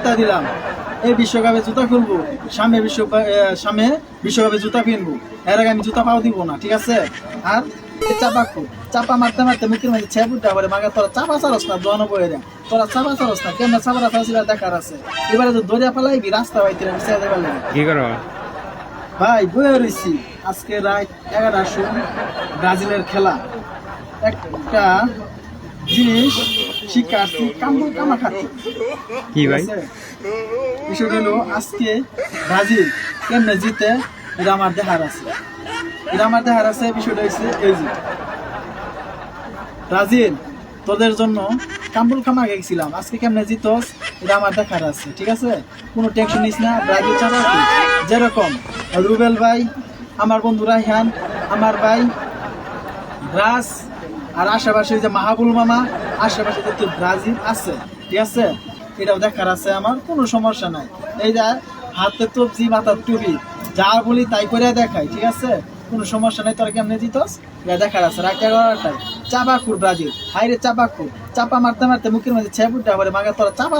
কথা দিলাম এই বিশ্বকাপে জুতা খুলবো, সামনে বিশ্বকাপে জুতা কিনবো, এর আগে আমি জুতা পাও দিব না, ঠিক আছে? আর চাপা মারতে মারতে মুখের মধ্যে ছেপুটা করে মাগে তোরা চাপা চারস না, দোয়ানো বয়ে দেয়, তোরা চাপা চারস না, কেমন চাপা চারছিল দেখার আছে। এবারে তো দরিয়া ফেলাইবি রাস্তা বাইতে কি করো ভাই বয়ে রয়েছি। আজকে রাত 11টার সময় ব্রাজিলের খেলা। একটা জিনিস শিক্ষা আসছি, কামড় কামা খাচ্ছি। কি ভাই? বিষয় হলো আজকে ব্রাজিল কেমনে জিতে এটা আমার দেখার আছে, বিষয়টা হচ্ছে এই যে ব্রাজিল তোদের জন্য কাম্বুল খামা গেছিলাম, আজকে কেমনে জিতস এটা আমার দেখার আছে, ঠিক আছে? কোনো টেনশন নিস না, ব্রাজিল চাপা যেরকম রুবেল ভাই, আমার বন্ধু রাইহান, আমার ভাই রাজ, আর আশেপাশে যে মাহাবুল মামা, আশেপাশে যে ব্রাজিল আছে, ঠিক আছে? এটাও দেখার আছে আমার, কোনো সমস্যা নাই। এই যে হাতে তবজি মাথার টুপি যা বলি তাই করে দেখাই, ঠিক আছে? কোনো সমস্যা নাই। তোরা কেমনে জিতস এটা দেখার আছে। রাত 11টায় চাপাকুর ব্রাজিল, হাইরে চাপাকুর, চাপা মারতে মারতে মুখের মধ্যে ছেপুটা করে মাগে তোরা চাপা